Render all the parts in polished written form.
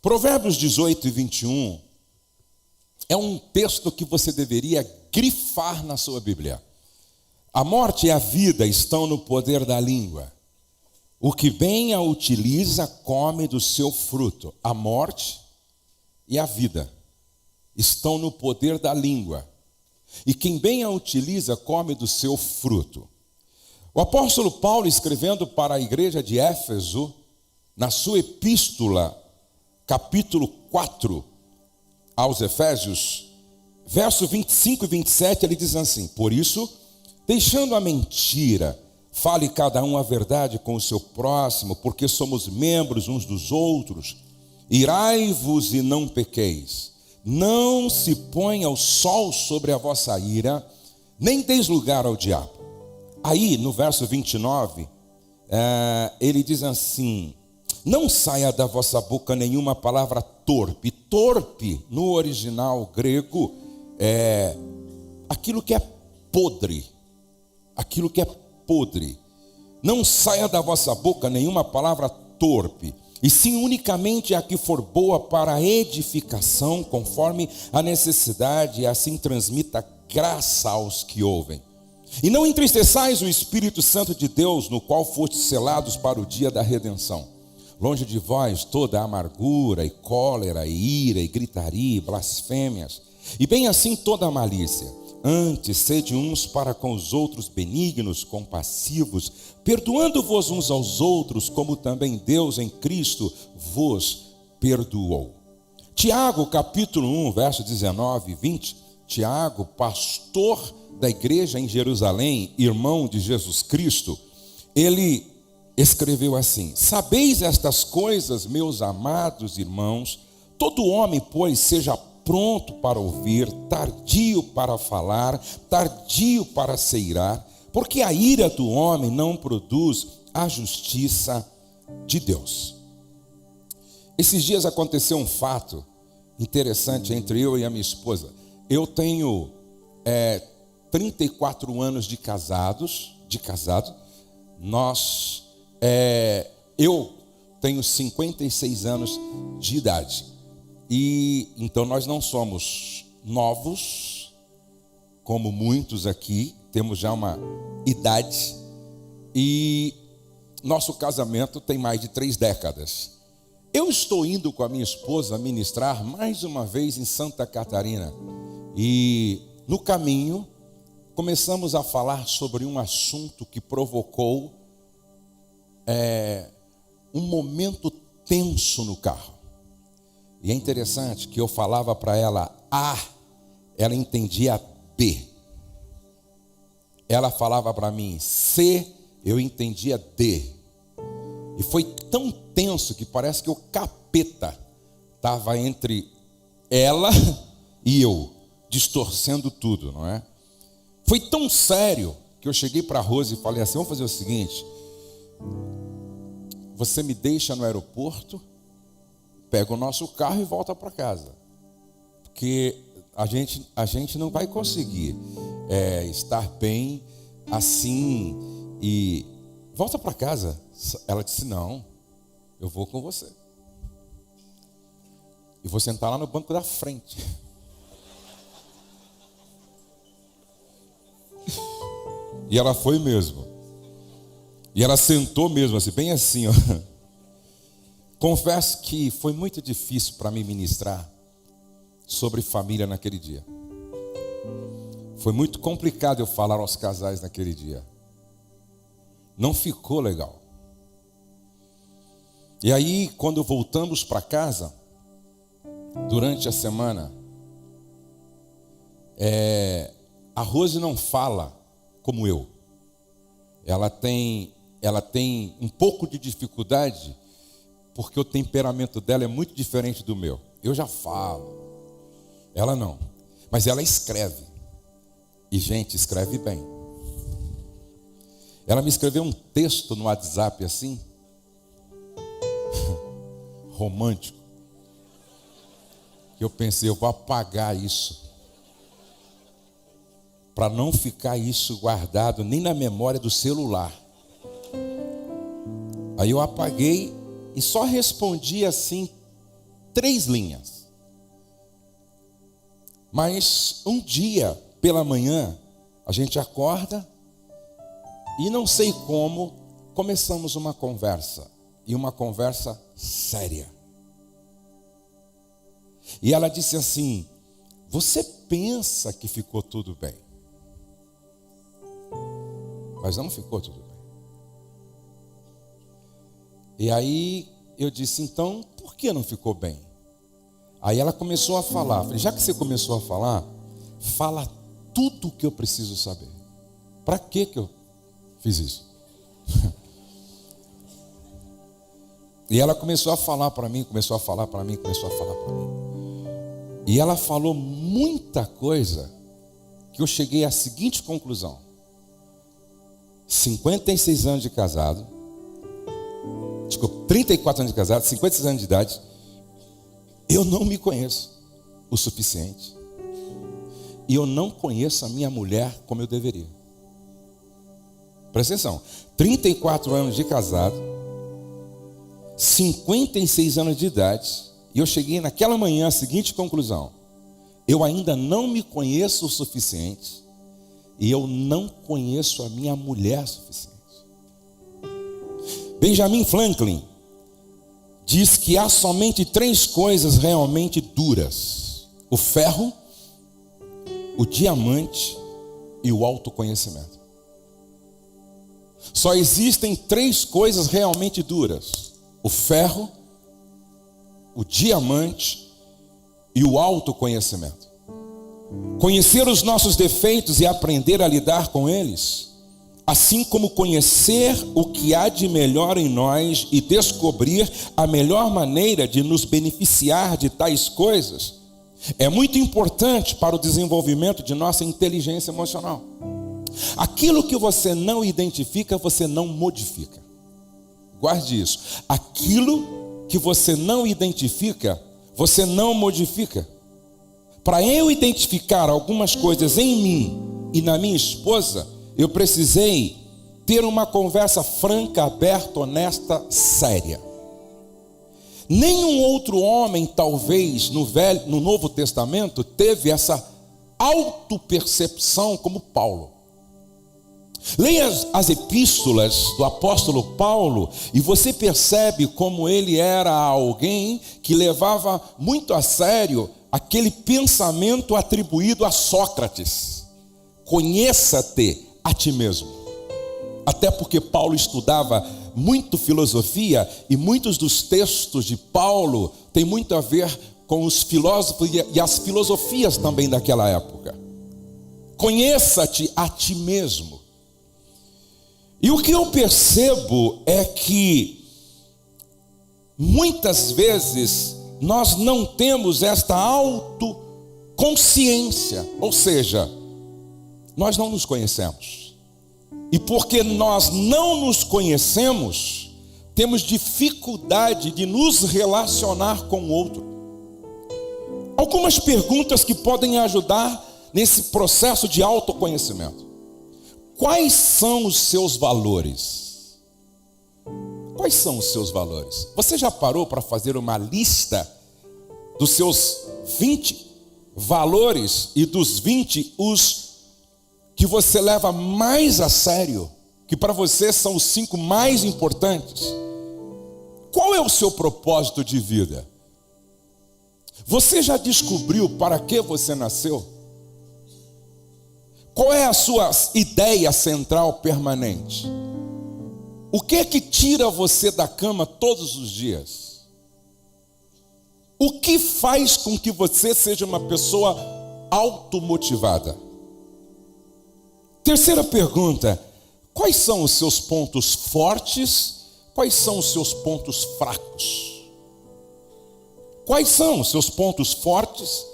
Provérbios 18 e 21 é um texto que você deveria grifar na sua Bíblia. A morte e a vida estão no poder da língua. O que bem a utiliza, come do seu fruto. A morte e a vida estão no poder da língua. E quem bem a utiliza, come do seu fruto. O apóstolo Paulo, escrevendo para a igreja de Éfeso, na sua epístola, capítulo 4, aos Efésios, verso 25 e 27, ele diz assim: por isso, deixando a mentira, fale cada um a verdade com o seu próximo, porque somos membros uns dos outros. Irai-vos e não pequeis. Não se ponha o sol sobre a vossa ira, nem deis lugar ao diabo. Aí, no verso 29, ele diz assim: não saia da vossa boca nenhuma palavra torpe. Torpe, no original grego, é aquilo que é podre. Aquilo que é podre. Não saia da vossa boca nenhuma palavra torpe, e sim unicamente a que for boa para a edificação, conforme a necessidade, e assim transmita graça aos que ouvem. E não entristeçais o Espírito Santo de Deus, no qual fostes selados para o dia da redenção. Longe de vós toda amargura, e cólera, e ira, e gritaria, e blasfêmias, e bem assim toda a malícia. Antes, sede uns para com os outros benignos, compassivos, perdoando-vos uns aos outros, como também Deus em Cristo vos perdoou. Tiago, capítulo 1, verso 19 e 20, Tiago, pastor da igreja em Jerusalém, irmão de Jesus Cristo, ele escreveu assim: sabeis estas coisas, meus amados irmãos, todo homem, pois, seja pronto para ouvir, tardio para falar, tardio para se irar, porque a ira do homem não produz a justiça de Deus. Esses dias aconteceu um fato interessante entre eu e a minha esposa. Eu tenho 34 anos de casado. Eu tenho 56 anos de idade. E então nós não somos novos, como muitos aqui, temos já uma idade, e nosso casamento tem mais de 3 décadas. Eu estou indo com a minha esposa ministrar mais uma vez em Santa Catarina, e no caminho começamos a falar sobre um assunto que provocou um momento tenso no carro. E é interessante que eu falava para ela A, ela entendia B. Ela falava para mim C, eu entendia D. E foi tão tenso que parece que o capeta estava entre ela e eu, distorcendo tudo, não é? Foi tão sério que eu cheguei para a Rose e falei assim: vamos fazer o seguinte, você me deixa no aeroporto, pega o nosso carro e volta para casa, porque a gente não vai conseguir estar bem assim, e volta para casa. Ela disse: não, eu vou com você, e vou sentar lá no banco da frente. E ela foi mesmo, e ela sentou mesmo assim, bem assim, ó. Confesso que foi muito difícil para mim ministrar sobre família naquele dia. Foi muito complicado eu falar aos casais naquele dia. Não ficou legal. E aí, quando voltamos para casa, durante a semana, a Rose não fala como eu. Ela tem um pouco de dificuldade, porque o temperamento dela é muito diferente do meu. Eu já falo, ela não, mas ela escreve, e gente, escreve bem. Ela me escreveu um texto no WhatsApp assim, romântico, que eu pensei, eu vou apagar isso, para não ficar isso guardado nem na memória do celular. Aí eu apaguei e só respondi assim, 3 linhas. Mas um dia, pela manhã, a gente acorda e não sei como, começamos uma conversa. E uma conversa séria. E ela disse assim: você pensa que ficou tudo bem, mas não ficou tudo bem. E aí eu disse: então, por que não ficou bem? Aí ela começou a falar. Falei: já que você começou a falar, fala tudo o que eu preciso saber. Para que eu fiz isso? E ela começou a falar para mim, começou a falar para mim. E ela falou muita coisa que eu cheguei à seguinte conclusão: 56 anos de casado, desculpa, 34 anos de casado, 56 anos de idade, eu não me conheço o suficiente. E eu não conheço a minha mulher como eu deveria. Presta atenção, 34 anos de casado, 56 anos de idade, e eu cheguei naquela manhã à seguinte conclusão: eu ainda não me conheço o suficiente, e eu não conheço a minha mulher o suficiente. Benjamin Franklin diz que há somente 3 coisas realmente duras: o ferro, o diamante e o autoconhecimento. Só existem 3 coisas realmente duras: o ferro, o diamante e o autoconhecimento. Conhecer os nossos defeitos e aprender a lidar com eles, assim como conhecer o que há de melhor em nós e descobrir a melhor maneira de nos beneficiar de tais coisas, é muito importante para o desenvolvimento de nossa inteligência emocional. Aquilo que você não identifica, você não modifica. Guarde isso. Aquilo que você não identifica, você não modifica. Para eu identificar algumas coisas em mim e na minha esposa, eu precisei ter uma conversa franca, aberta, honesta, séria. Nenhum outro homem, talvez, no Novo Testamento, teve essa autopercepção como Paulo. Leia as epístolas do apóstolo Paulo e você percebe como ele era alguém que levava muito a sério aquele pensamento atribuído a Sócrates: conheça-te a ti mesmo. Até porque Paulo estudava muito filosofia e muitos dos textos de Paulo têm muito a ver com os filósofos e as filosofias também daquela época. Conheça-te a ti mesmo. E o que eu percebo é que muitas vezes nós não temos esta autoconsciência, ou seja, nós não nos conhecemos. E porque nós não nos conhecemos, temos dificuldade de nos relacionar com o outro. Algumas perguntas que podem ajudar nesse processo de autoconhecimento. Quais são os seus valores? Quais são os seus valores? Você já parou para fazer uma lista dos seus 20 valores e dos 20 os que você leva mais a sério, que para você são os 5 mais importantes? Qual é o seu propósito de vida? Você já descobriu para que você nasceu? Qual é a sua ideia central permanente? O que é que tira você da cama todos os dias? O que faz com que você seja uma pessoa automotivada? Terceira pergunta: quais são os seus pontos fortes? Quais são os seus pontos fracos? Quais são os seus pontos fortes?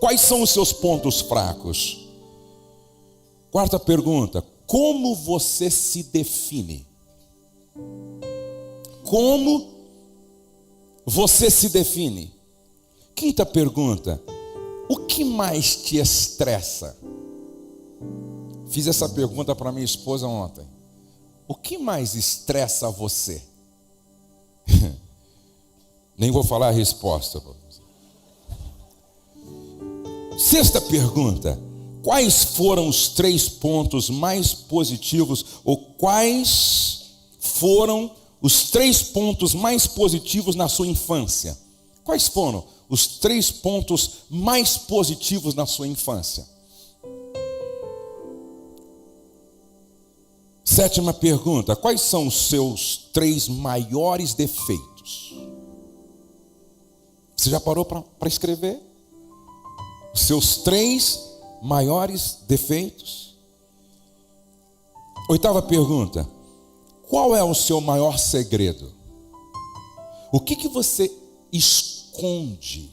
Quais são os seus pontos fracos? Quarta pergunta: como você se define? Como você se define? Quinta pergunta: o que mais te estressa? Fiz essa pergunta para minha esposa ontem. O que mais estressa você? Nem vou falar a resposta. Sexta pergunta: quais foram os 3 pontos mais positivos, ou quais foram os 3 pontos mais positivos na sua infância? Quais foram os 3 pontos mais positivos na sua infância? Sétima pergunta: quais são os seus 3 maiores defeitos? Você já parou para escrever? Os seus 3 maiores defeitos? Oitava pergunta: qual é o seu maior segredo? O que você esconde?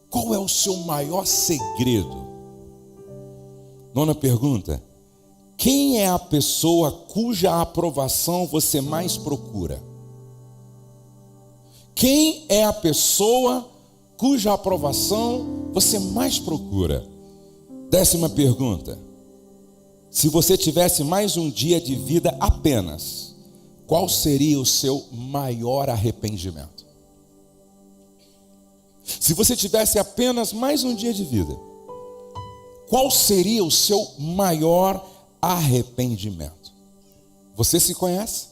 Qual é o seu maior segredo? Nona pergunta: quem é a pessoa cuja aprovação você mais procura? Quem é a pessoa cuja aprovação você mais procura? 10ª pergunta: se você tivesse mais um dia de vida apenas, qual seria o seu maior arrependimento? Se você tivesse apenas mais um dia de vida, qual seria o seu maior arrependimento? Você se conhece?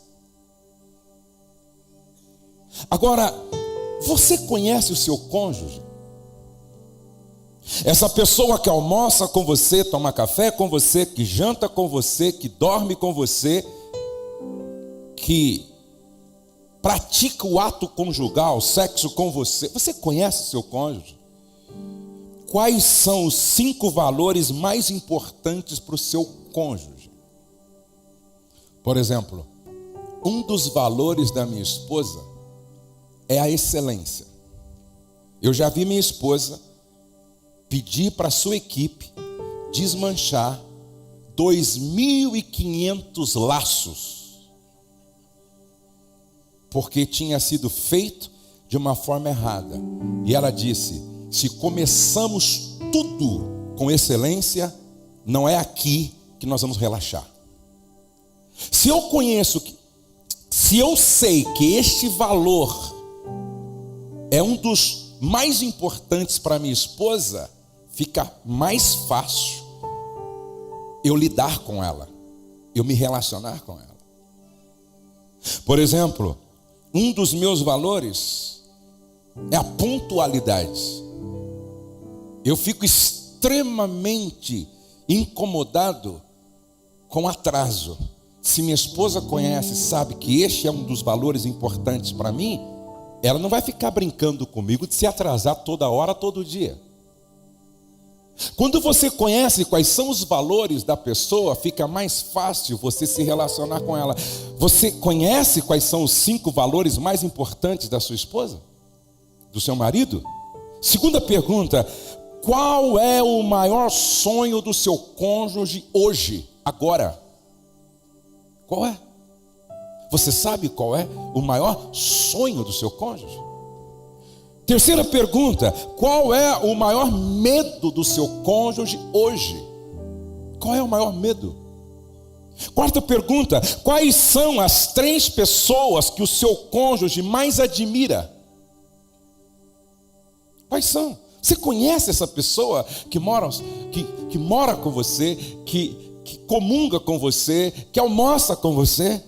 Agora, você conhece o seu cônjuge? Essa pessoa que almoça com você, toma café com você, que janta com você, que dorme com você, que pratica o ato conjugal, o sexo com você. Você conhece o seu cônjuge? Quais são os 5 valores mais importantes para o seu cônjuge? Por exemplo, um dos valores da minha esposa é a excelência. Eu já vi minha esposa pedir para a sua equipe desmanchar 2.500 laços, porque tinha sido feito de uma forma errada. E ela disse: se começamos tudo com excelência, não é aqui que nós vamos relaxar. Se eu sei que este valor é um dos mais importantes para minha esposa, fica mais fácil eu lidar com ela, eu me relacionar com ela. Por exemplo, um dos meus valores é a pontualidade. Eu fico extremamente incomodado com atraso. Se minha esposa conhece, sabe que este é um dos valores importantes para mim, ela não vai ficar brincando comigo de se atrasar toda hora, todo dia. Quando você conhece quais são os valores da pessoa, fica mais fácil você se relacionar com ela. Você conhece quais são os 5 valores mais importantes da sua esposa? Do seu marido? Segunda pergunta: qual é o maior sonho do seu cônjuge hoje, agora? Qual é? Você sabe qual é o maior sonho do seu cônjuge? Terceira pergunta: qual é o maior medo do seu cônjuge hoje? Qual é o maior medo? Quarta pergunta: quais são as 3 pessoas que o seu cônjuge mais admira? Quais são? Você conhece essa pessoa que mora com você, que comunga com você, que almoça com você?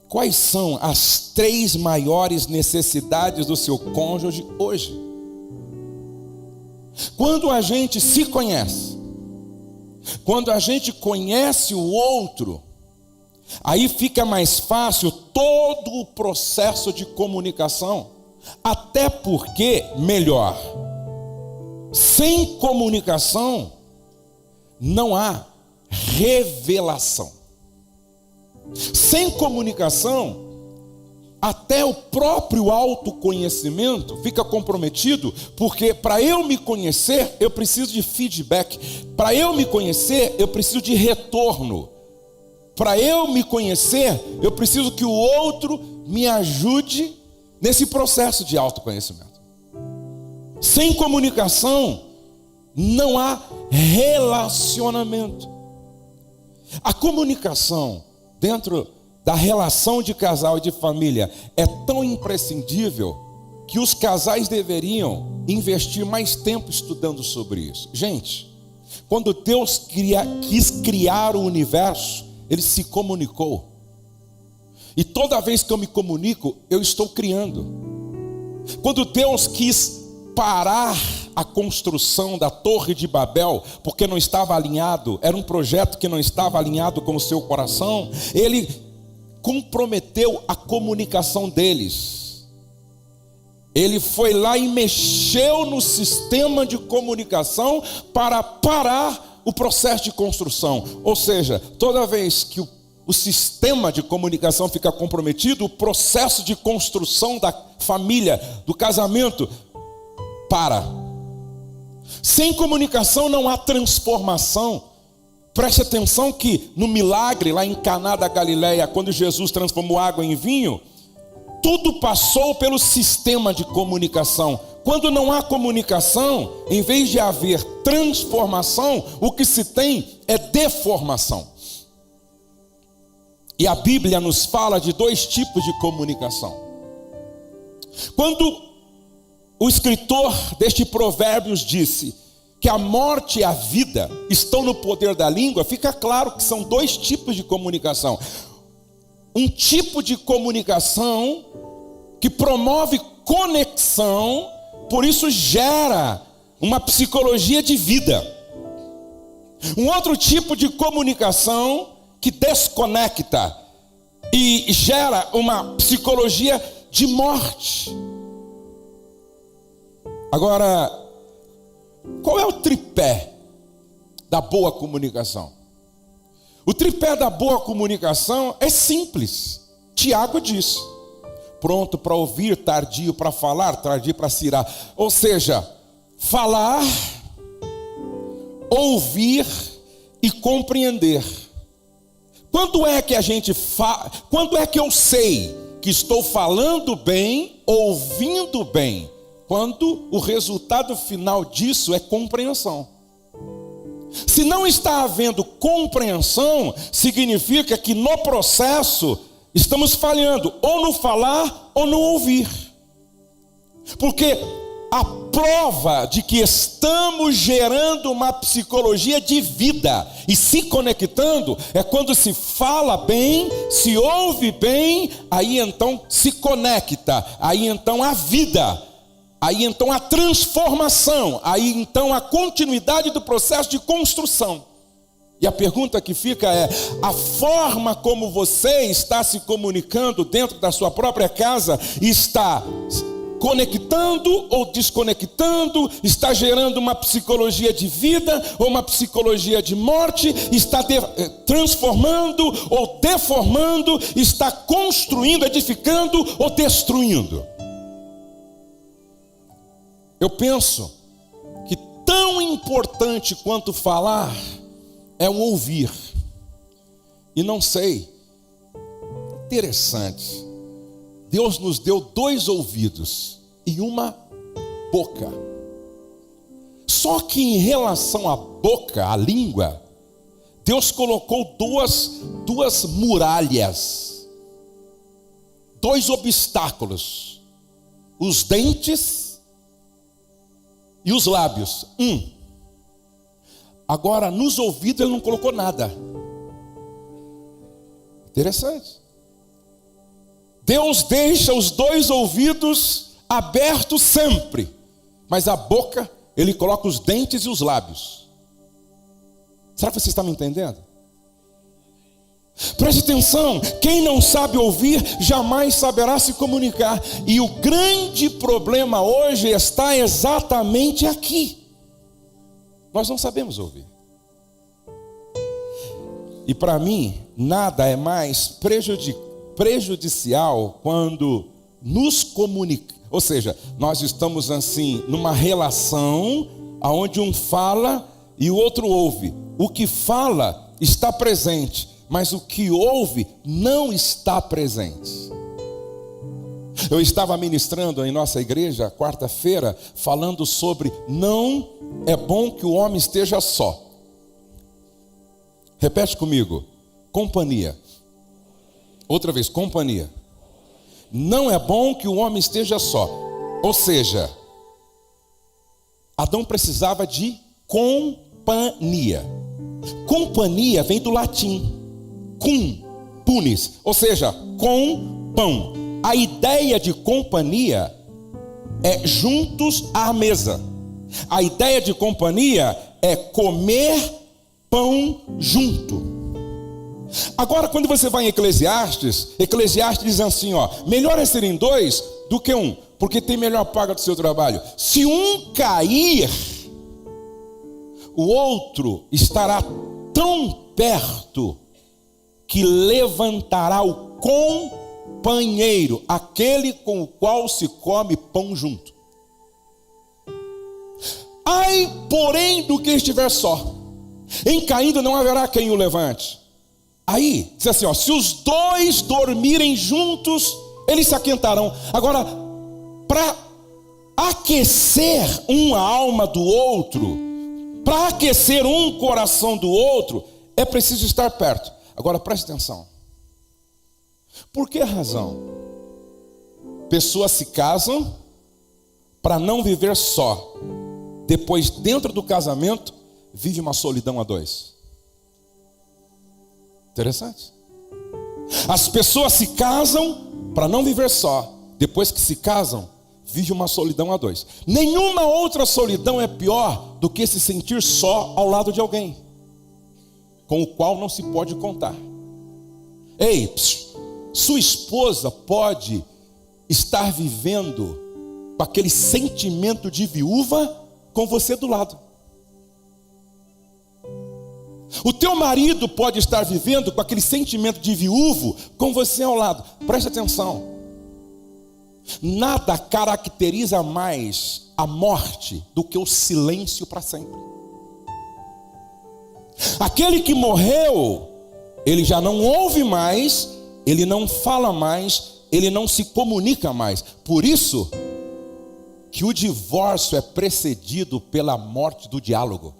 Quais são as 3 maiores necessidades do seu cônjuge hoje? Quando a gente se conhece, quando a gente conhece o outro, aí fica mais fácil todo o processo de comunicação. Até porque, melhor, sem comunicação não há revelação. Sem comunicação, até o próprio autoconhecimento fica comprometido, porque para eu me conhecer, eu preciso de feedback. Para eu me conhecer, eu preciso de retorno. Para eu me conhecer, eu preciso que o outro me ajude nesse processo de autoconhecimento. Sem comunicação, não há relacionamento. A comunicação dentro da relação de casal e de família é tão imprescindível que os casais deveriam investir mais tempo estudando sobre isso. Gente, quando Deus quis criar o universo, Ele se comunicou. E toda vez que eu me comunico, eu estou criando. Quando Deus quis parar a construção da Torre de Babel, porque não estava alinhado, era um projeto que não estava alinhado com o seu coração, Ele comprometeu a comunicação deles. Ele foi lá e mexeu no sistema de comunicação para parar o processo de construção. Ou seja, toda vez que o sistema de comunicação fica comprometido, o processo de construção da família, do casamento, para. Sem comunicação não há transformação. Preste atenção que no milagre lá em Caná da Galileia, quando Jesus transformou água em vinho, tudo passou pelo sistema de comunicação. Quando não há comunicação, em vez de haver transformação, o que se tem é deformação. E a Bíblia nos fala de dois tipos de comunicação. Quando o escritor deste Provérbios disse que a morte e a vida estão no poder da língua, fica claro que são dois tipos de comunicação. Um tipo de comunicação que promove conexão, por isso gera uma psicologia de vida. Um outro tipo de comunicação que desconecta e gera uma psicologia de morte. Agora, qual é o tripé da boa comunicação? O tripé da boa comunicação é simples. Tiago diz: pronto para ouvir, tardio para falar, tardio para cirar. Ou seja, falar, ouvir e compreender. Quando é que quando é que eu sei que estou falando bem, ouvindo bem? Quando o resultado final disso é compreensão. Se não está havendo compreensão, significa que no processo estamos falhando, ou no falar ou no ouvir. Porque a prova de que estamos gerando uma psicologia de vida e se conectando é quando se fala bem, se ouve bem, aí então se conecta, aí então a vida. Aí então a transformação, aí então a continuidade do processo de construção. E a pergunta que fica é: a forma como você está se comunicando dentro da sua própria casa está conectando ou desconectando? Está gerando uma psicologia de vida ou uma psicologia de morte? Está transformando ou deformando? Está construindo, edificando ou destruindo? Eu penso que tão importante quanto falar é o ouvir. E não sei, interessante, Deus nos deu 2 ouvidos e uma boca. Só que em relação à boca, à língua, Deus colocou duas muralhas, 2 obstáculos: os dentes e os lábios. Agora, nos ouvidos ele não colocou nada. Interessante. Deus deixa os 2 ouvidos abertos sempre, mas a boca, ele coloca os dentes e os lábios. Será que você está me entendendo? Preste atenção, quem não sabe ouvir, jamais saberá se comunicar. E o grande problema hoje está exatamente aqui. Nós não sabemos ouvir. E para mim, nada é mais prejudicial quando nos comunica. Ou seja, nós estamos assim, numa relação onde um fala e o outro ouve. O que fala está presente, mas o que ouve não está presente. Eu estava ministrando em nossa igreja, quarta-feira, falando sobre não é bom que o homem esteja só. Repete comigo: companhia. Outra vez, companhia. Não é bom que o homem esteja só. Ou seja, Adão precisava de companhia. Companhia vem do latim cum, punis, ou seja, com pão. A ideia de companhia é juntos à mesa. A ideia de companhia é comer pão junto. Agora, quando você vai em Eclesiastes diz assim, melhor é serem dois do que um, porque tem melhor paga do seu trabalho. Se um cair, o outro estará tão perto que levantará o companheiro, aquele com o qual se come pão junto. Ai, porém, do que estiver só, em caindo não haverá quem o levante. Aí, diz assim, se os dois dormirem juntos, eles se aquentarão. Agora, para aquecer uma alma do outro, para aquecer um coração do outro, é preciso estar perto. Agora, preste atenção. Por que razão? Pessoas se casam para não viver só. Depois, dentro do casamento, vive uma solidão a dois. Interessante. As pessoas se casam para não viver só. Depois que se casam, vive uma solidão a dois. Nenhuma outra solidão é pior do que se sentir só ao lado de alguém com o qual não se pode contar. Ei, sua esposa pode estar vivendo com aquele sentimento de viúva com você do lado. O teu marido pode estar vivendo com aquele sentimento de viúvo com você ao lado. Preste atenção. Nada caracteriza mais a morte do que o silêncio para sempre. Aquele que morreu, ele já não ouve mais, ele não fala mais, ele não se comunica mais. Por isso que o divórcio é precedido pela morte do diálogo.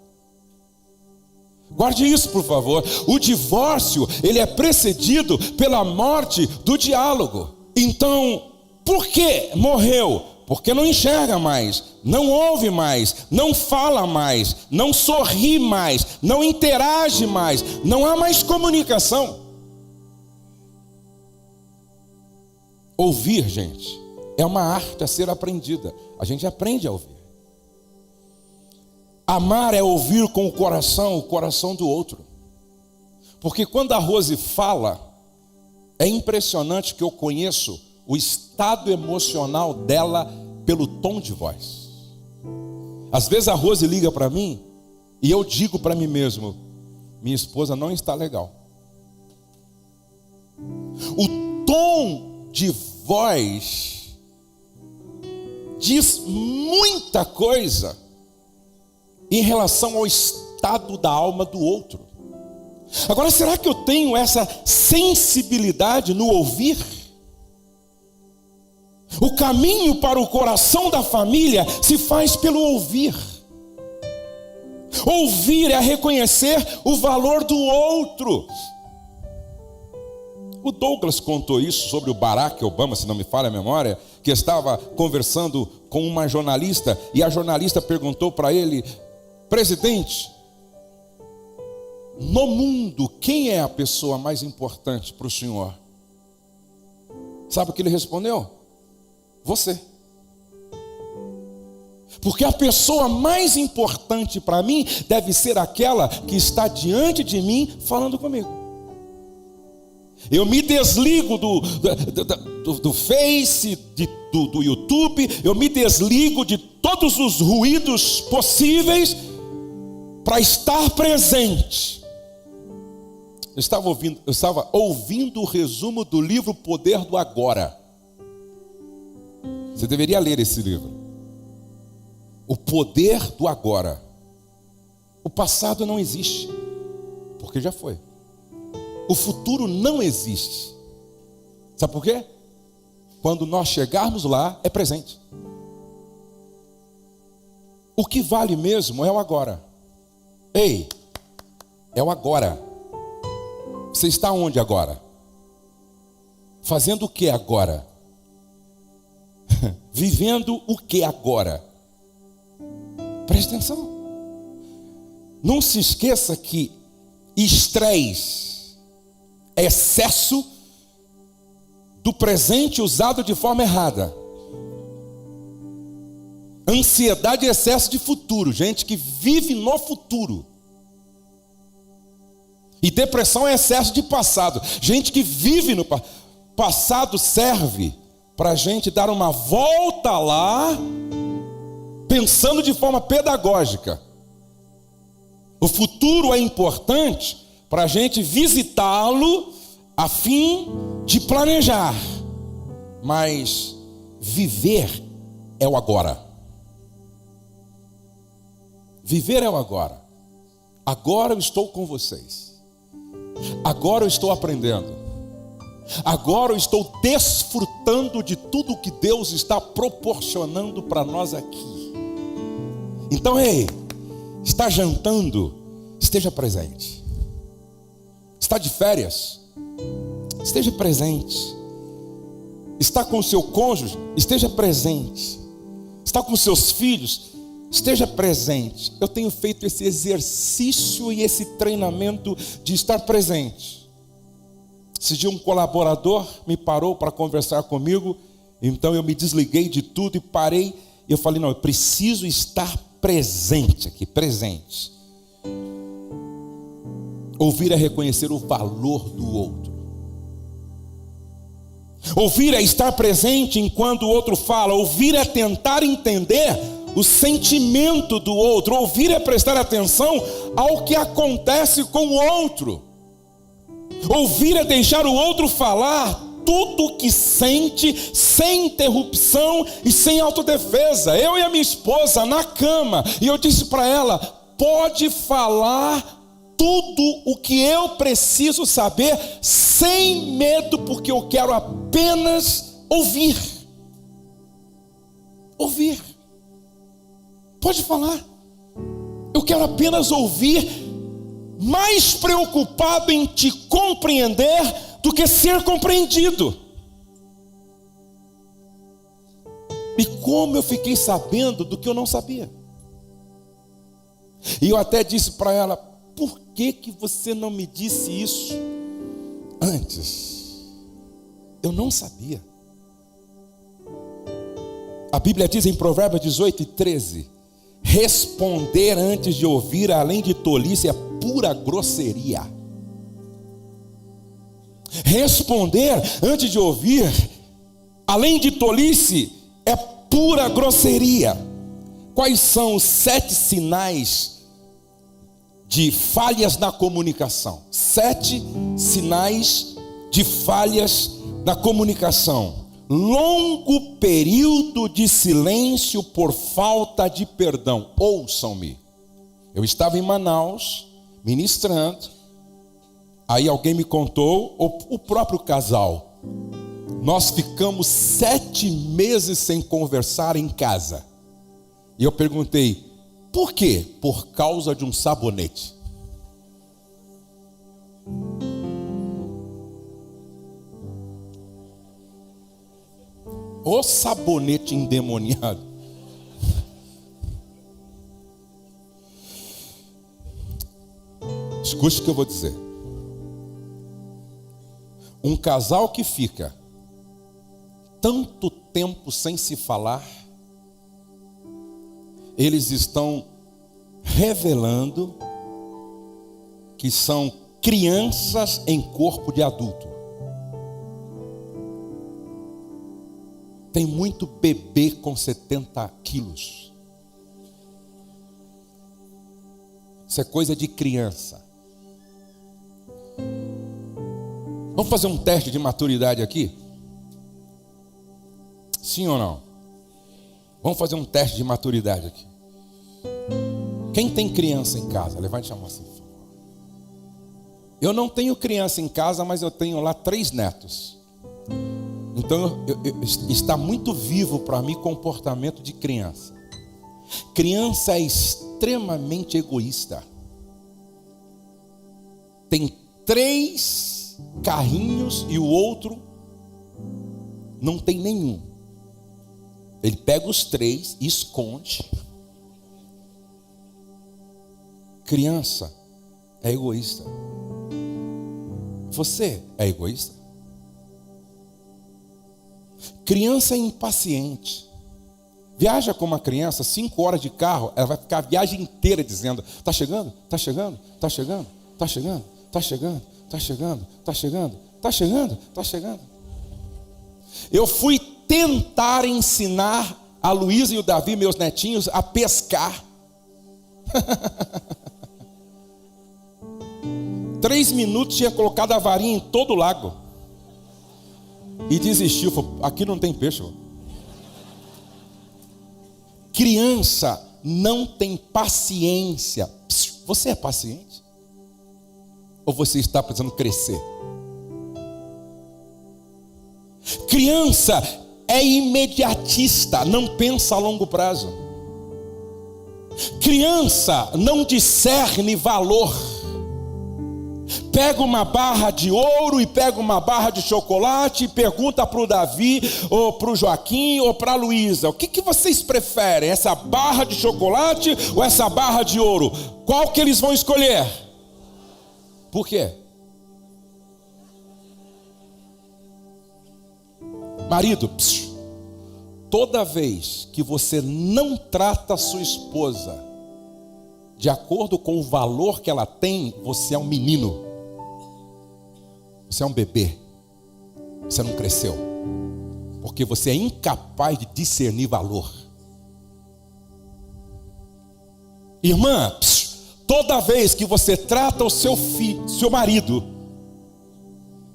Guarde isso, por favor. O divórcio, ele é precedido pela morte do diálogo. Então, por que morreu? Porque não enxerga mais, não ouve mais, não fala mais, não sorri mais, não interage mais, não há mais comunicação. Ouvir, gente, é uma arte a ser aprendida. A gente aprende a ouvir. Amar é ouvir com o coração do outro. Porque quando a Rose fala, é impressionante que eu conheço o estado emocional dela pelo tom de voz. Às vezes a Rose liga para mim e eu digo para mim mesmo: minha esposa não está legal. O tom de voz diz muita coisa em relação ao estado da alma do outro. Agora, será que eu tenho essa sensibilidade no ouvir? O caminho para o coração da família se faz pelo ouvir. Ouvir é reconhecer o valor do outro. O Douglas contou isso sobre o Barack Obama, se não me falha a memória, que estava conversando com uma jornalista, e a jornalista perguntou para ele: presidente, no mundo, quem é a pessoa mais importante para o senhor? Sabe o que ele respondeu? Você. Porque a pessoa mais importante para mim deve ser aquela que está diante de mim falando comigo. Eu me desligo do Face, do YouTube, eu me desligo de todos os ruídos possíveis para estar presente. Eu estava ouvindo o resumo do livro Poder do Agora. Você deveria ler esse livro. O poder do agora. O passado não existe, porque já foi. O futuro não existe. Sabe por quê? Quando nós chegarmos lá, é presente. O que vale mesmo é o agora. Ei, é o agora. Você está onde agora? Fazendo o que agora? Vivendo o que agora? Preste atenção. Não se esqueça que estresse, excesso do presente usado de forma errada. Ansiedade é excesso de futuro, gente que vive no futuro. E depressão é excesso de passado, gente que vive no passado. Passado serve para a gente dar uma volta lá, pensando de forma pedagógica. O futuro é importante para a gente visitá-lo a fim de planejar. Mas viver é o agora. Viver é o agora. Agora eu estou com vocês. Agora eu estou aprendendo. Agora eu estou desfrutando de tudo que Deus está proporcionando para nós aqui. Então, ei, está jantando, esteja presente. Está de férias, esteja presente. Está com o seu cônjuge, esteja presente. Está com seus filhos, esteja presente. Eu tenho feito esse exercício e esse treinamento de estar presente. Esse dia um colaborador me parou para conversar comigo, então eu me desliguei de tudo e parei, e eu falei, não, eu preciso estar presente aqui, presente. Ouvir é reconhecer o valor do outro. Ouvir é estar presente enquanto o outro fala. Ouvir é tentar entender o sentimento do outro. Ouvir é prestar atenção ao que acontece com o outro. Ouvir é deixar o outro falar tudo o que sente, sem interrupção e sem autodefesa. Eu e a minha esposa na cama, e eu disse para ela, pode falar tudo o que eu preciso saber, sem medo, porque eu quero apenas ouvir. Ouvir. Pode falar. Eu quero apenas ouvir, mais preocupado em te compreender do que ser compreendido. E como eu fiquei sabendo do que eu não sabia. E eu até disse para ela, por que você não me disse isso antes? Eu não sabia. A Bíblia diz em Provérbios 18:13, responder antes de ouvir, além de tolice, é pura grosseria. Responder antes de ouvir, além de tolice, é pura grosseria. Quais são os 7 sinais de falhas na comunicação? 7 sinais de falhas na comunicação. Longo período de silêncio por falta de perdão. Ouçam-me. Eu estava em Manaus, ministrando. Aí alguém me contou, o próprio casal. Nós ficamos 7 meses sem conversar em casa. E eu perguntei, por quê? Por causa de um sabonete. O sabonete endemoniado. Escute o que eu vou dizer. Um casal que fica tanto tempo sem se falar, eles estão revelando que são crianças em corpo de adulto. Tem muito bebê com 70 quilos. Isso é coisa de criança. Vamos fazer um teste de maturidade aqui? Sim ou não? Vamos fazer um teste de maturidade aqui. Quem tem criança em casa? Levante a mão assim. Eu não tenho criança em casa, mas eu tenho lá 3 netos. Então está muito vivo para mim comportamento de criança. Criança é extremamente egoísta. Tem 3 carrinhos e o outro Não tem nenhum. Ele pega os 3 e esconde. Criança é egoísta. Você é egoísta? Criança é impaciente. Viaja com uma criança, 5 horas de carro, ela vai ficar a viagem inteira dizendo: está chegando, está chegando, está chegando, está chegando, está chegando, está chegando, está chegando, está chegando, está chegando. Eu fui tentar ensinar a Luísa e o Davi, meus netinhos, a pescar. 3 minutos tinha colocado a varinha em todo o lago e desistiu. Falou: aqui não tem peixe. Criança não tem paciência. Você é paciente? Ou você está precisando crescer? Criança é imediatista, não pensa a longo prazo. Criança não discerne valor. Pega uma barra de ouro e pega uma barra de chocolate e pergunta para o Davi, ou para o Joaquim, ou para a Luísa: o que vocês preferem? Essa barra de chocolate ou essa barra de ouro? Qual que eles vão escolher? Por quê? Marido, toda vez que você não trata a sua esposa de acordo com o valor que ela tem, você é um menino. Você é um bebê. Você não cresceu. Porque você é incapaz de discernir valor. Irmã, toda vez que você trata o seu filho, seu marido,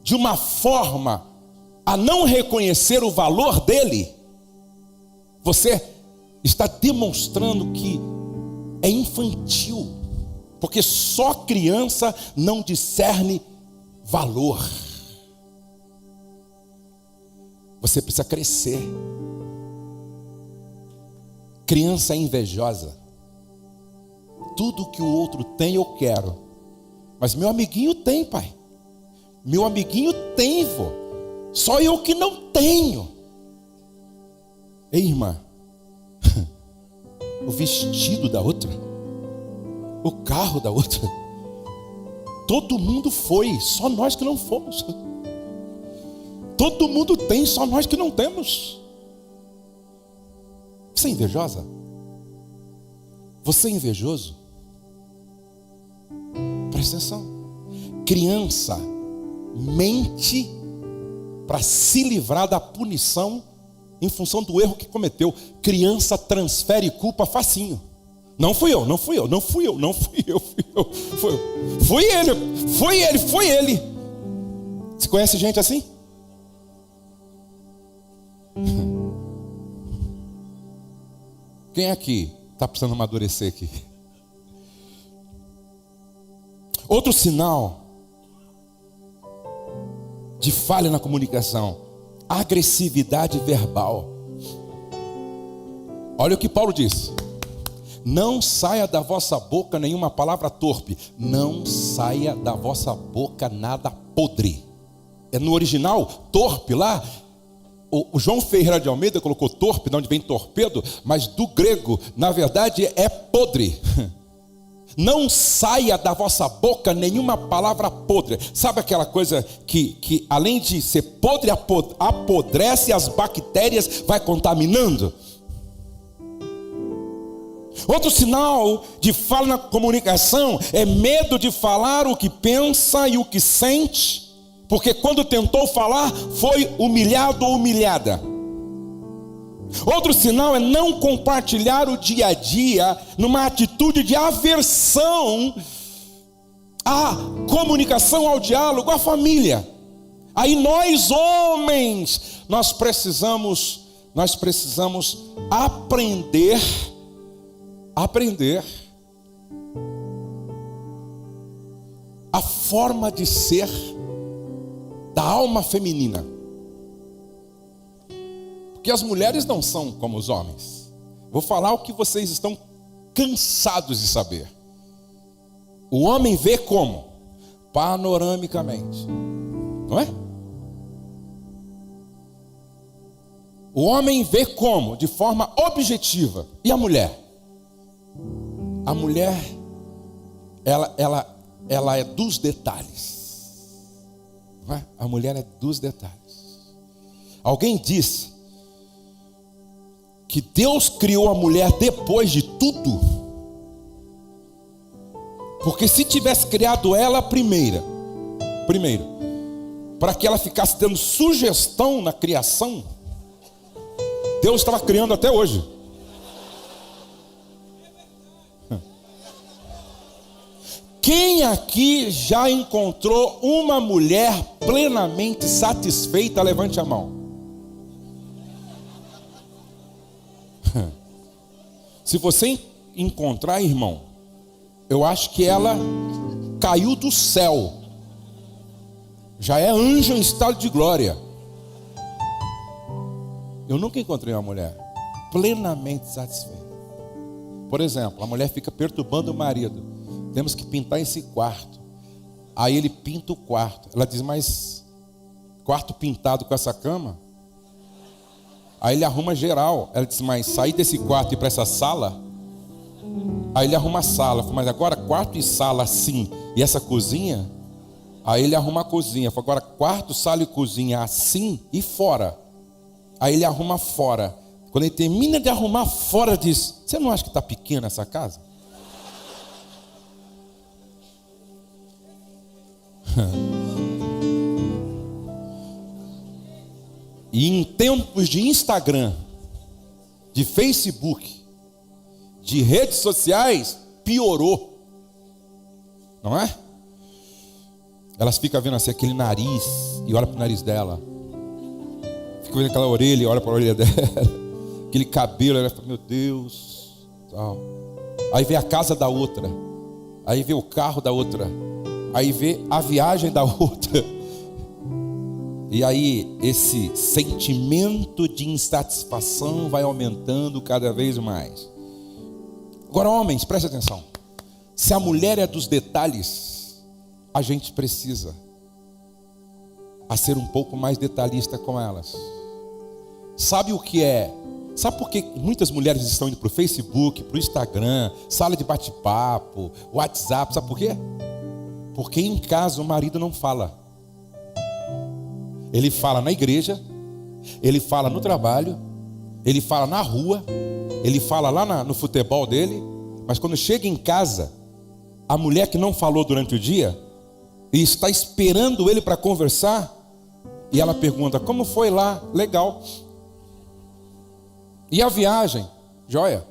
de uma forma a não reconhecer o valor dele, você está demonstrando que é infantil. Porque só criança não discerne valor. Você precisa crescer. Criança é invejosa. Tudo que o outro tem eu quero. Mas meu amiguinho tem, pai. Meu amiguinho tem, vô. Só eu que não tenho. Ei, irmã, o vestido da outra, o carro da outra, todo mundo foi, só nós que não fomos. Todo mundo tem, só nós que não temos. Você é invejosa? Você é invejoso? Presta atenção. Criança mente para se livrar da punição em função do erro que cometeu. Criança transfere culpa facinho. Não fui eu. Foi ele. Você conhece gente assim? Quem aqui está precisando amadurecer aqui? Outro sinal de falha na comunicação: agressividade verbal. Olha o que Paulo diz: não saia da vossa boca nenhuma palavra torpe, não saia da vossa boca nada podre. É no original, torpe lá, o João Ferreira de Almeida colocou torpe, de onde vem torpedo, mas do grego, na verdade, é podre. Não saia da vossa boca nenhuma palavra podre. Sabe aquela coisa que além de ser podre, apodrece, as bactérias vai contaminando? Outro sinal de falha na comunicação é medo de falar o que pensa e o que sente, porque quando tentou falar foi humilhado ou humilhada. Outro sinal é não compartilhar o dia a dia numa atitude de aversão à comunicação, ao diálogo, à família. Aí nós homens, nós precisamos aprender a forma de ser da alma feminina. Porque as mulheres não são como os homens. Vou falar o que vocês estão cansados de saber. O homem vê como? Panoramicamente. Não é? O homem vê como? De forma objetiva. E a mulher? A mulher, ela é dos detalhes. Não é? A mulher é dos detalhes. Alguém disse que Deus criou a mulher depois de tudo. Porque se tivesse criado ela primeiro, para que ela ficasse dando sugestão na criação, Deus estava criando até hoje. Quem aqui já encontrou uma mulher plenamente satisfeita? Levante a mão. Se você encontrar, irmão, eu acho que ela caiu do céu. Já é anjo em estado de glória. Eu nunca encontrei uma mulher plenamente satisfeita. Por exemplo, a mulher fica perturbando o marido. Temos que pintar esse quarto. Aí ele pinta o quarto. Ela diz, mas quarto pintado com essa cama? Aí ele arruma geral. Ela diz, mas sair desse quarto e ir para essa sala? Aí ele arruma a sala. Mas agora quarto e sala assim, e essa cozinha? Aí ele arruma a cozinha. Agora quarto, sala e cozinha assim e fora. Aí ele arruma fora. Quando ele termina de arrumar fora, diz, você não acha que está pequena essa casa? E em tempos de Instagram, de Facebook, de redes sociais, piorou. Não é? Elas ficam vendo assim aquele nariz e olha para o nariz dela. Fica vendo aquela orelha e olha para a orelha dela. Aquele cabelo, ela fala, meu Deus. Tal. Aí vê a casa da outra. Aí vê o carro da outra. Aí vê a viagem da outra. E aí esse sentimento de insatisfação vai aumentando cada vez mais. Agora, homens, preste atenção. Se a mulher é dos detalhes, a gente precisa ser um pouco mais detalhista com elas. Sabe o que é? Sabe por que muitas mulheres estão indo para o Facebook, para o Instagram, sala de bate-papo, WhatsApp? Sabe por quê? Porque em casa o marido não fala. Ele fala na igreja, ele fala no trabalho, ele fala na rua, ele fala lá no futebol dele. Mas quando chega em casa, a mulher que não falou durante o dia e está esperando ele para conversar, e ela pergunta, como foi lá? Legal. E a viagem? Joia.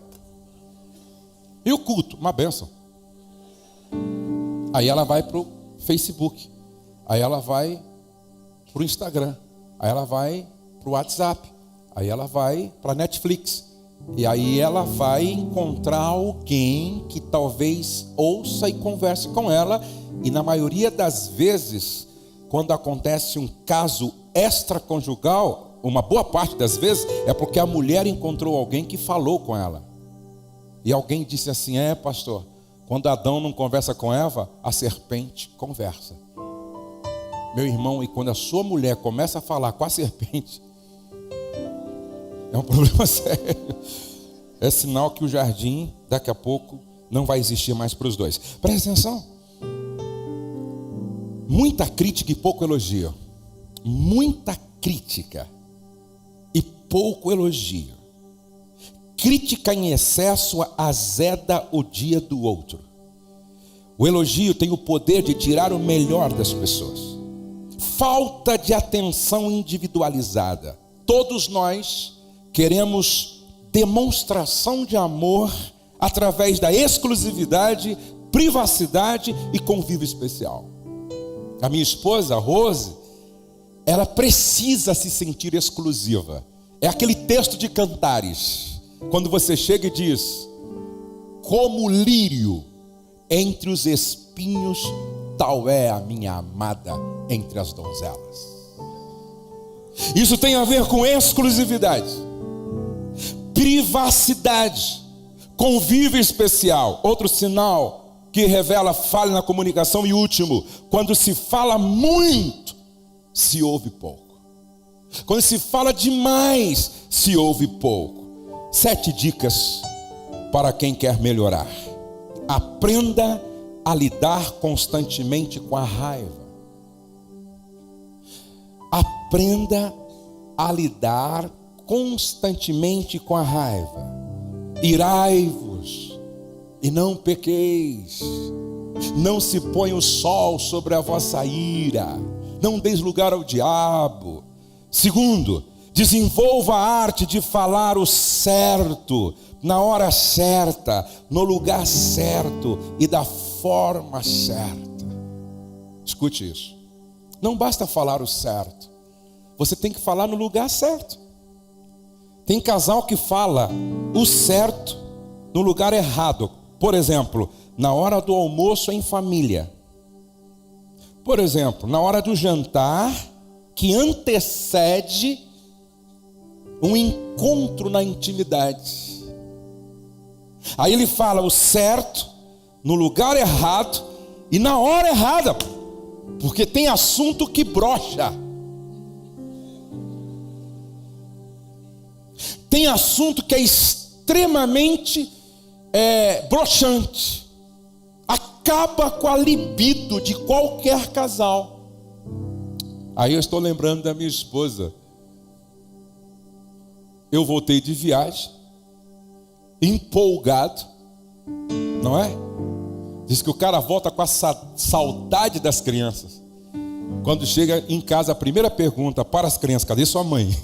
E o culto? Uma bênção. Aí ela vai para o Facebook. Aí ela vai para o Instagram. Aí ela vai para o WhatsApp. Aí ela vai para a Netflix. E aí ela vai encontrar alguém que talvez ouça e converse com ela. E na maioria das vezes, quando acontece um caso extraconjugal, uma boa parte das vezes é porque a mulher encontrou alguém que falou com ela. E alguém disse assim, pastor, quando Adão não conversa com Eva, a serpente conversa. Meu irmão, e quando a sua mulher começa a falar com a serpente, é um problema sério. É sinal que o jardim, daqui a pouco, não vai existir mais para os dois. Presta atenção. Muita crítica e pouco elogio. Muita crítica e pouco elogio. Crítica em excesso azeda o dia do outro. O elogio tem o poder de tirar o melhor das pessoas. Falta de atenção individualizada. Todos nós queremos demonstração de amor através da exclusividade, privacidade e convívio especial. A minha esposa, Rose, ela precisa se sentir exclusiva. É aquele texto de Cantares, quando você chega e diz, como lírio entre os espinhos, tal é a minha amada entre as donzelas. Isso tem a ver com exclusividade, privacidade, convívio especial. Outro sinal que revela falha na comunicação. E último, quando se fala muito, se ouve pouco. Quando se fala demais, se ouve pouco. 7 dicas para quem quer melhorar. Aprenda a lidar constantemente com a raiva. Aprenda a lidar constantemente com a raiva. Irai-vos e não pequeis. Não se põe o sol sobre a vossa ira. Não deis lugar ao diabo. Segundo, desenvolva a arte de falar o certo, na hora certa, no lugar certo e da forma certa. Escute isso. Não basta falar o certo. Você tem que falar no lugar certo. Tem casal que fala o certo no lugar errado. Por exemplo, na hora do almoço em família. Por exemplo, na hora do jantar que antecede um encontro na intimidade. Aí ele fala o certo no lugar errado e na hora errada, porque tem assunto que brocha. Tem assunto que é extremamente broxante. Acaba com a libido de qualquer casal. Aí eu estou lembrando da minha esposa. Eu voltei de viagem, empolgado, não é? Diz que o cara volta com a saudade das crianças. Quando chega em casa, a primeira pergunta para as crianças: cadê sua mãe?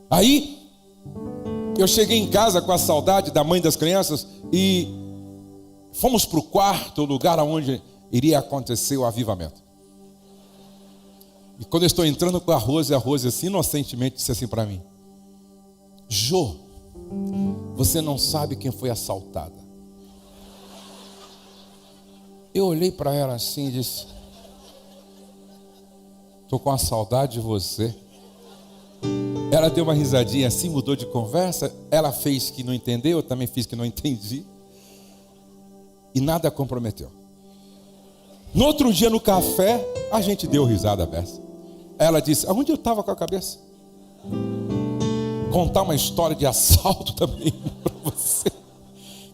Aí eu cheguei em casa com a saudade da mãe das crianças e fomos para o quarto, o lugar onde iria acontecer o avivamento. E quando eu estou entrando com a Rose assim, inocentemente disse assim para mim: Jô, você não sabe quem foi assaltada. Eu olhei para ela assim e disse: estou com a saudade de você. Ela deu uma risadinha assim, mudou de conversa. Ela fez que não entendeu, eu também fiz que não entendi. E nada comprometeu. No outro dia no café, a gente deu risada dessa. Ela disse: aonde eu estava com a cabeça? Contar uma história de assalto também para você.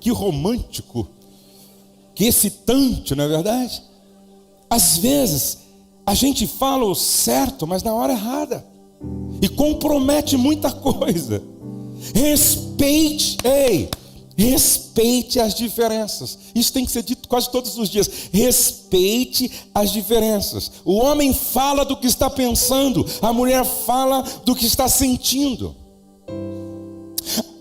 Que romântico, que excitante, não é verdade? Às vezes a gente fala o certo, mas na hora errada, e compromete muita coisa. Respeite as diferenças. Isso tem que ser dito quase todos os dias. Respeite as diferenças. O homem fala do que está pensando, a mulher fala do que está sentindo.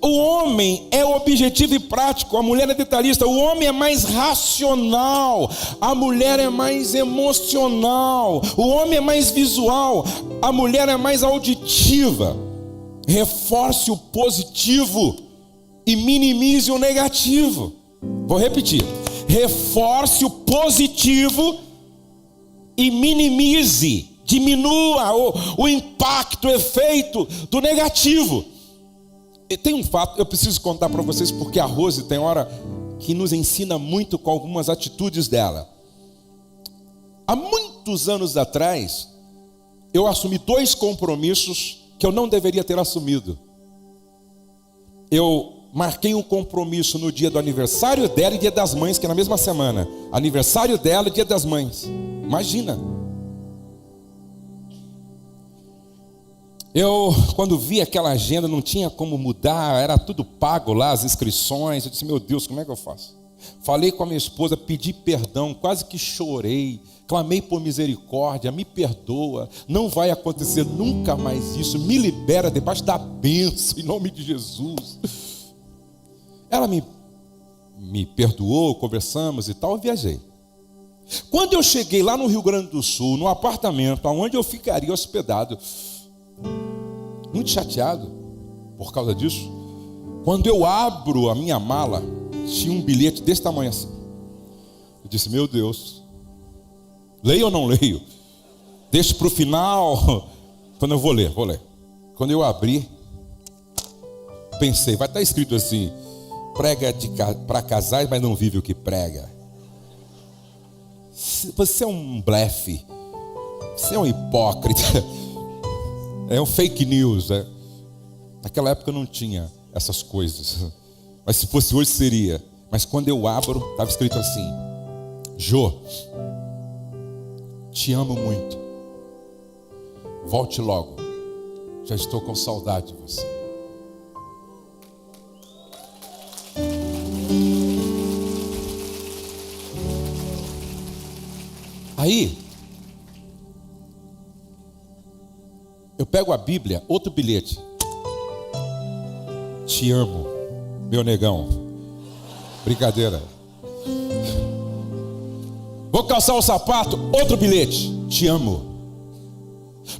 O homem é objetivo e prático, a mulher é detalhista. O homem é mais racional, a mulher é mais emocional. O homem é mais visual, a mulher é mais auditiva. Reforce o positivo e minimize o negativo. Vou repetir: reforce o positivo e minimize, diminua o impacto, o efeito do negativo. E tem um fato, eu preciso contar para vocês, porque a Rose tem hora que nos ensina muito com algumas atitudes dela. Há muitos anos atrás, eu assumi 2 compromissos que eu não deveria ter assumido. Eu marquei um compromisso no dia do aniversário dela e dia das mães, que é na mesma semana. Aniversário dela e dia das mães. Imagina. Eu, quando vi aquela agenda, não tinha como mudar, era tudo pago lá, as inscrições. Eu disse: meu Deus, como é que eu faço? Falei com a minha esposa, pedi perdão, quase que chorei, clamei por misericórdia, me perdoa, não vai acontecer nunca mais isso, me libera debaixo da bênção, em nome de Jesus. Ela me perdoou, conversamos e tal, eu viajei. Quando eu cheguei lá no Rio Grande do Sul, no apartamento onde eu ficaria hospedado, muito chateado por causa disso, quando eu abro a minha mala, tinha um bilhete desse tamanho assim. Eu disse: meu Deus, leio ou não leio? Deixo para o final. Quando eu vou ler. Quando eu abri, pensei, vai estar escrito assim: prega para casais, mas não vive o que prega. Você é um blefe, você é um hipócrita. É um fake news. Naquela época não tinha essas coisas. Mas se fosse hoje seria. Mas quando eu abro, estava escrito assim: Jô, te amo muito. Volte logo. Já estou com saudade de você. Aí, eu pego a Bíblia, outro bilhete. Te amo, meu negão. Brincadeira. Vou calçar o sapato, outro bilhete. Te amo.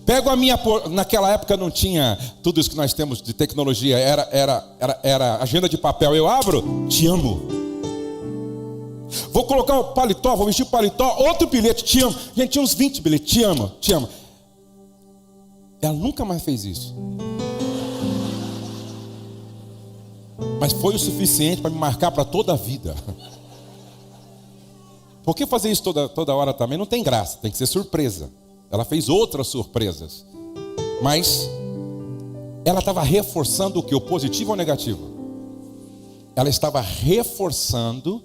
Pego a minha, naquela época não tinha tudo isso que nós temos de tecnologia, era agenda de papel. Eu abro, te amo. Vou colocar o paletó, vou vestir o paletó, outro bilhete, te amo. Gente, tinha uns 20 bilhetes, te amo, te amo. Ela nunca mais fez isso. Mas foi o suficiente para me marcar para toda a vida. Porque fazer isso toda hora também não tem graça, tem que ser surpresa. Ela fez outras surpresas. Mas ela estava reforçando o que? O positivo ou o negativo? Ela estava reforçando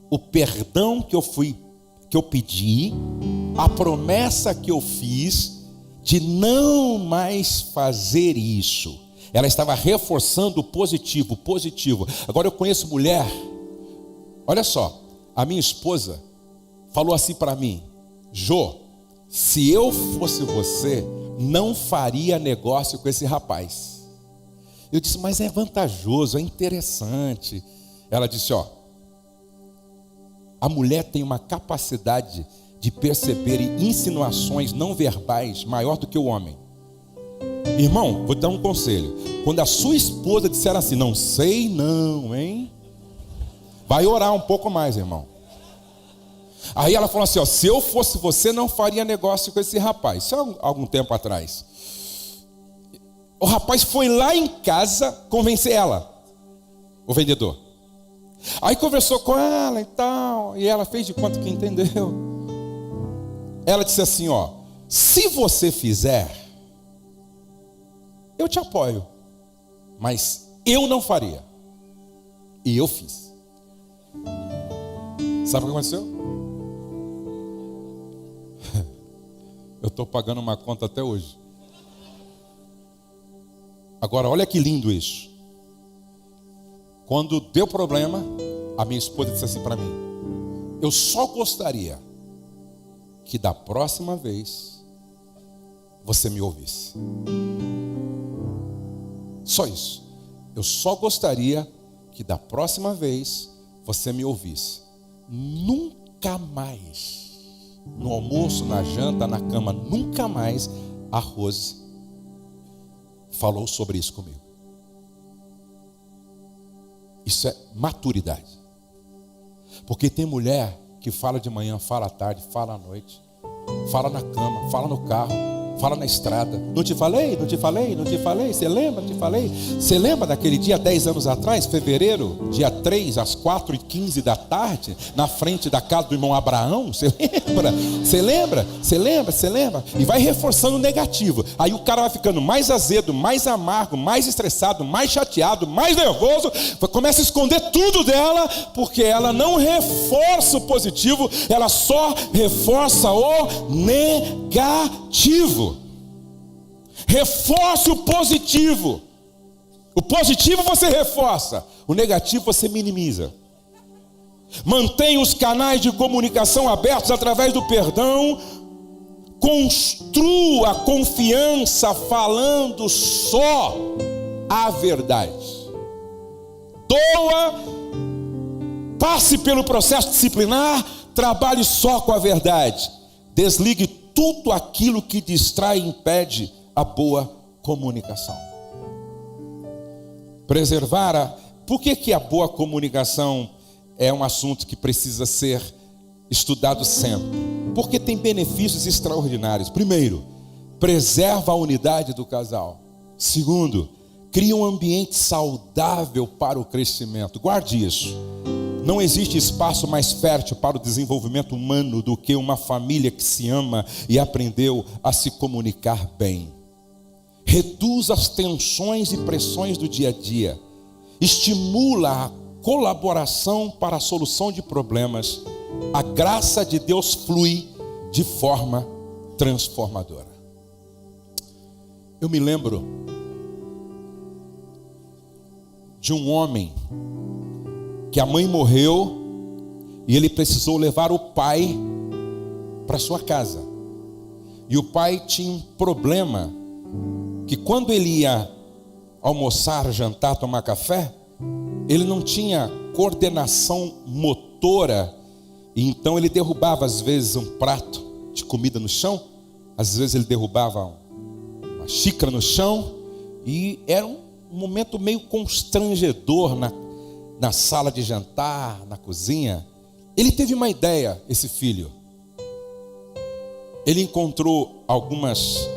o perdão que eu pedi, a promessa que eu fiz de não mais fazer isso. Ela estava reforçando o positivo. Agora eu conheço mulher, olha só, a minha esposa falou assim para mim: Jô, se eu fosse você, não faria negócio com esse rapaz. Eu disse, mas é vantajoso, é interessante. Ela disse, ó, a mulher tem uma capacidade de perceber insinuações não verbais maior do que o homem. Irmão, vou te dar um conselho. Quando a sua esposa disser assim, não sei não, hein? Vai orar um pouco mais, irmão. Aí ela falou assim, ó, se eu fosse você, não faria negócio com esse rapaz. Isso há algum tempo atrás. O rapaz foi lá em casa convencer ela, o vendedor. Aí conversou com ela e tal, e ela fez de conta que entendeu. Ela disse assim, ó, se você fizer, eu te apoio, mas eu não faria. E eu fiz. Sabe o que aconteceu? Eu estou pagando uma conta até hoje. Agora, olha que lindo isso. Quando deu problema, a minha esposa disse assim para mim, eu só gostaria que da próxima vez você me ouvisse. Só isso. Eu só gostaria que da próxima vez você me ouvisse. Nunca mais, no almoço, na janta, na cama, nunca mais a Rose falou sobre isso comigo. Isso é maturidade. Porque tem mulher que fala de manhã, fala à tarde, fala à noite, fala na cama, fala no carro, fala na estrada. Não te falei, não te falei, não te falei. Você lembra? Te falei. Você lembra daquele dia 10 anos atrás, fevereiro, dia 3, às 4h15 da tarde, na frente da casa do irmão Abraão? Você lembra? Você lembra? Você lembra? Você lembra? E vai reforçando o negativo. Aí o cara vai ficando mais azedo, mais amargo, mais estressado, mais chateado, mais nervoso. Começa a esconder tudo dela, porque ela não reforça o positivo, ela só reforça o negativo. Reforce o positivo. O positivo você reforça, o negativo você minimiza. Mantenha os canais de comunicação abertos através do perdão. Construa a confiança falando só a verdade. Doa, passe pelo processo disciplinar, trabalhe só com a verdade. Desligue tudo aquilo que distrai e impede a boa comunicação. Por que a boa comunicação é um assunto que precisa ser estudado sempre? Porque tem benefícios extraordinários. Primeiro, preserva a unidade do casal. Segundo, cria um ambiente saudável para o crescimento. Guarde isso. Não existe espaço mais fértil para o desenvolvimento humano do que uma família que se ama e aprendeu a se comunicar bem. reduz as tensões e pressões do dia a dia, estimula a colaboração para a solução de problemas. A graça de Deus flui de forma transformadora. Eu me lembro de um homem que a mãe morreu e ele precisou levar o pai para sua casa. E o pai tinha um problema, que quando ele ia almoçar, jantar, tomar café, ele não tinha coordenação motora, e então ele derrubava às vezes um prato de comida no chão, às vezes ele derrubava uma xícara no chão, e era um momento meio constrangedor na sala de jantar, na cozinha. Ele teve uma ideia, esse filho. Ele encontrou algumas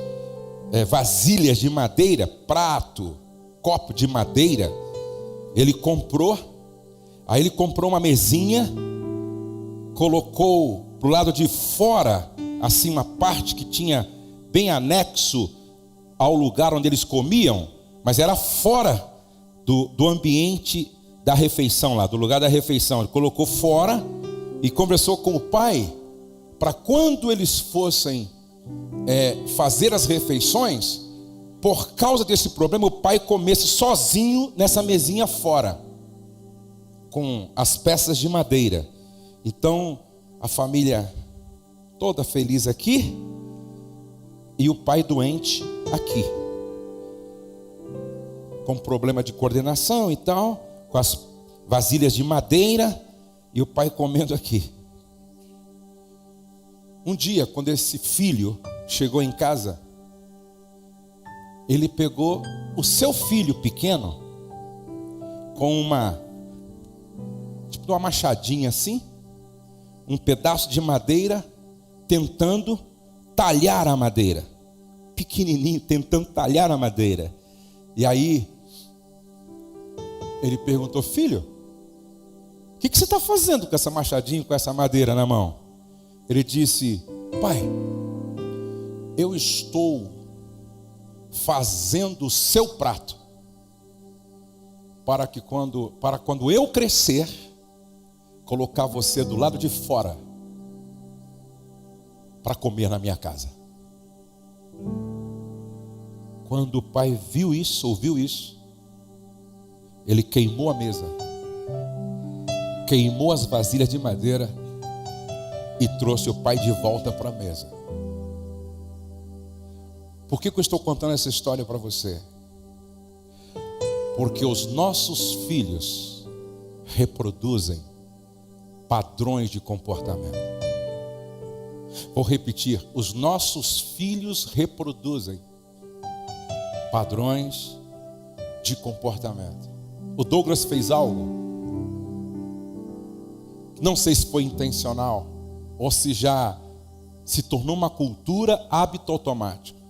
vasilhas de madeira, prato, copo de madeira. Ele comprou uma mesinha, colocou pro lado de fora, assim, uma parte que tinha bem anexo ao lugar onde eles comiam, mas era fora do ambiente da refeição lá, do lugar da refeição. Ele colocou fora e conversou com o pai, para quando eles fossem fazer as refeições, por causa desse problema, o pai comesse sozinho nessa mesinha fora, com as peças de madeira. Então, a família toda feliz aqui, e o pai doente aqui, com problema de coordenação e tal, com as vasilhas de madeira, e o pai comendo aqui. Um dia, quando esse filho chegou em casa, ele pegou o seu filho pequeno com uma machadinha assim, um pedaço de madeira, tentando talhar a madeira, pequenininho, tentando talhar a madeira. E aí ele perguntou: filho, o que você está fazendo com essa machadinha, com essa madeira na mão? Ele disse: pai, eu estou fazendo o seu prato, para quando eu crescer, colocar você do lado de fora, para comer na minha casa. Quando o pai viu isso, ouviu isso, ele queimou a mesa, queimou as vasilhas de madeira e trouxe o pai de volta para a mesa. Por que eu estou contando essa história para você? Porque os nossos filhos reproduzem padrões de comportamento. Vou repetir: os nossos filhos reproduzem padrões de comportamento. O Douglas fez algo, não sei se foi intencional ou se já se tornou uma cultura, hábito automático.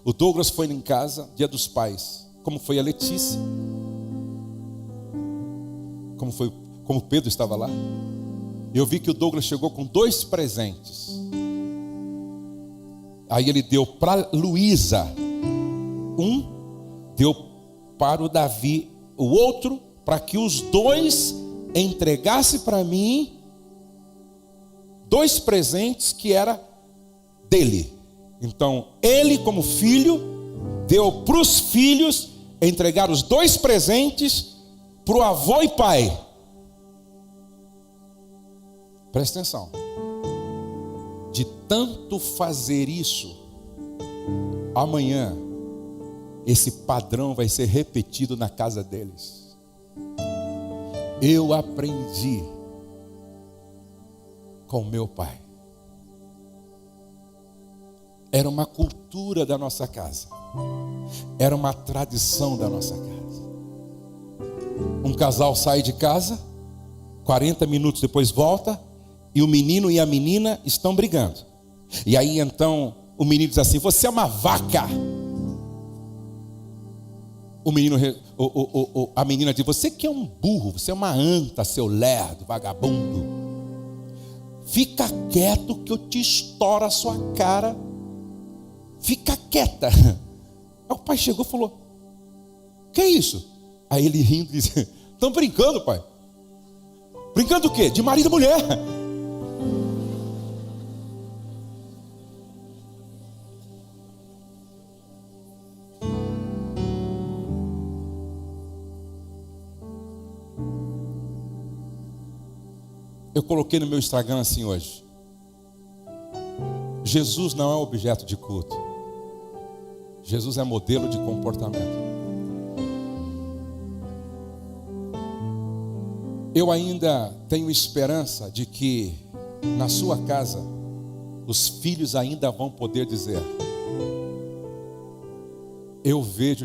O Douglas foi em casa, Dia dos Pais, como foi a Letícia, como o Pedro estava lá. Eu vi que o Douglas chegou com 2 presentes. Aí ele deu para Luísa um, deu para o Davi o outro, para que os 2 entregassem para mim 2 presentes que era dele. Então ele, como filho, deu para os filhos entregar os 2 presentes para o avô e pai. Presta atenção. De tanto fazer isso, amanhã esse padrão vai ser repetido na casa deles. Eu aprendi com meu pai. Era uma cultura da nossa casa, era uma tradição da nossa casa. Um casal sai de casa, 40 minutos depois volta, e o menino e a menina estão brigando. E aí então o menino diz assim: você é uma vaca. A menina diz: você que é um burro, você é uma anta, seu lerdo, vagabundo. Fica quieto que eu te estouro a sua cara. fica quieta. Aí o pai chegou e falou: que é isso? Aí ele rindo disse: estão brincando, pai. Brincando do quê? De marido e mulher. Eu coloquei no meu Instagram assim hoje: Jesus não é objeto de culto, Jesus é modelo de comportamento. Eu ainda tenho esperança de que na sua casa os filhos ainda vão poder dizer: eu vejo